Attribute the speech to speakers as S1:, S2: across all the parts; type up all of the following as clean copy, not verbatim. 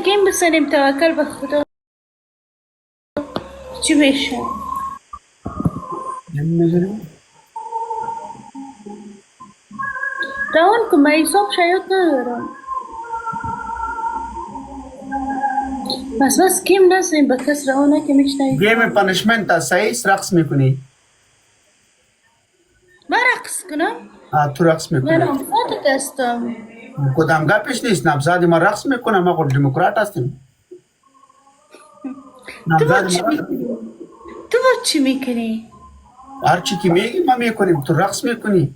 S1: گیم بسنیم توکل به خدا چی بشه. روان که من حساب شاید ندارم. بس گیم نسیم به کس روانه که میشنید.
S2: گیم پانشمنت تا سایس رقص میکنی.
S1: من رقص کنم؟
S2: تو رقص میکنی.
S1: من نامزادت هستم.
S2: کدام گپش نیست. نامزد ما رقص میکنم. ما خود دموکرات هستیم.
S1: تو با چی میکنی؟
S2: هر چی که میگی ما میکنیم. تو رقص میکنی.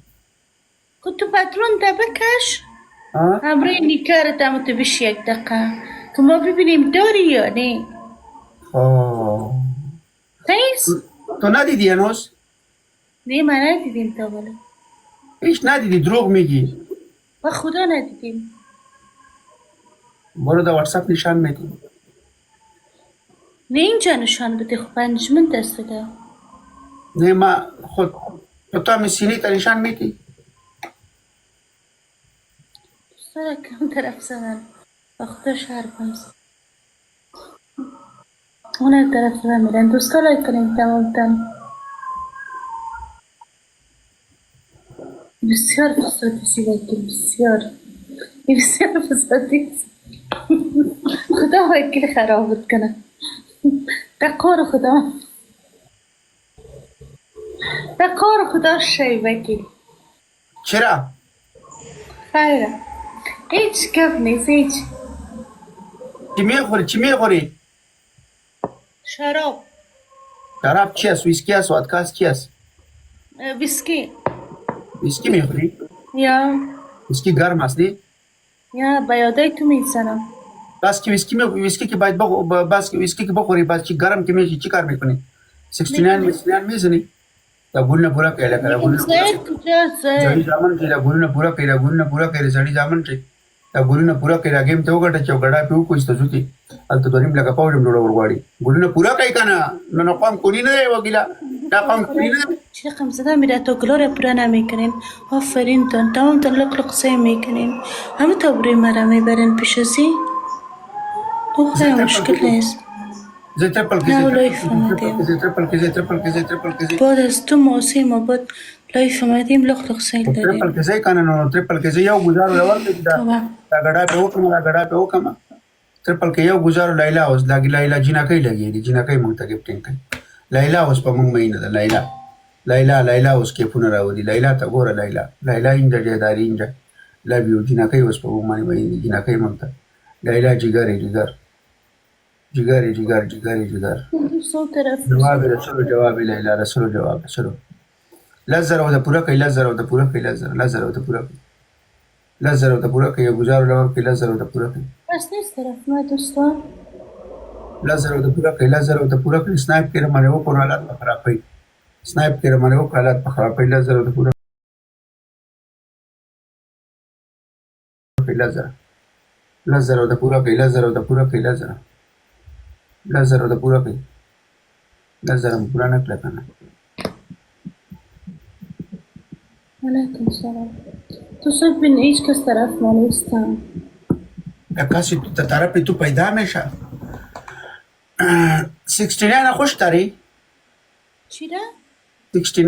S1: که تو پترون تا بکش همراه نیکارت هم تو بشی یک دقیقه که ما ببینیم داری یا نه. تایست؟
S2: تو ندیدی هنوز؟
S1: نه من ندیدیم تا بالا.
S2: هیچ ندیدی دروغ میگی.
S1: و خدا ندیدیم.
S2: برو در واتساپ نشان میدیم.
S1: نه اینجا نشان بده خب پنجمنت است ده.
S2: نه ما خود تو هم سینی تا نشان میدی.
S1: دوستا کم طرف زدن و خدا شهر کنست اون طرف زدن میرن. دوستا لایک کنیم تمام تن. بسیار فسادی سیدکی بسیار فسادی. خدا وکیل خرابت کنه. بقار خدا شی وکیل.
S2: چرا؟
S1: خیره هیچ گپ نیست هیچ.
S2: چی میخوری؟
S1: شراب
S2: چی است؟ ویسکی است؟ وادکا است؟ چی است؟
S1: ویسکی.
S2: ویسکی میخوری؟
S1: یا
S2: ویسکی گرم است نه؟
S1: یا با یادای تو میزنم.
S2: بس که ویسکی که باید بس که ویسکی که بخوری بس چی گرم که میشی چی کار میکنی؟ 69 میزنی؟ دا گلونه پورا کیلا کرا گلونه زړی ځامن چې دا گلونه پورا کړي زړی ځامن چې دا گلونه پورا کړي راګم ته وګټه چې وګړه په کوښت ته ځوتي الته دوریم لګه پاوډم ډوړ ورغواړي گلونه پورا کوي کنه نو قام کولی نه وګیلا دا قام کولی نه
S1: چه قم زده میره تو گلوره پورا نمیکنین. آفرین تمام لق لق سه میکنین. همه تا بروی مرا میبرین پیش ازی. او خیلی مشکل نیست.
S2: زه ترپل کې
S1: بعد از تو موسی ما بعد لایف آمدیم لق لق سیل داریم.
S2: ترپل کې ځای کنه نو ترپل کې ځای یو گزارو لور دې دا غډا په وکم ترپل کې یو گزارو لیلا اوس لیلا جنکې لګي دي جنکې مونږ ته گفټینګ کوي لیلا اوس په مونږ مینه ده لیلا اوس کې پونه راوړي لیلا ته ګوره لیلا انجه داري انجه لوي یو جنکې اوس په مونږ باندې وایي جنکې مونږ ته لیلا جګر
S1: سو طرف
S2: جواب لیلا رسول جواب سلو لزر او د پورا کوي لزر او د پورا کوي گزارو لور کې لزر او د پورا کوي
S1: بس نیست طرف ما دوستان
S2: لزر او د پورا کوي سنایپ کې رمانه و په حالت خرابې لزر او د پورا کوي لزر او د پورا کوي لزر هم پورا نه کړه کنه.
S1: علیکم سلام. تو سب بین هیچ کس طرف ما نیستم.
S2: کسی تو طرف تو پیدا میشه 69 خوش داری؟
S1: چی ده؟
S2: 69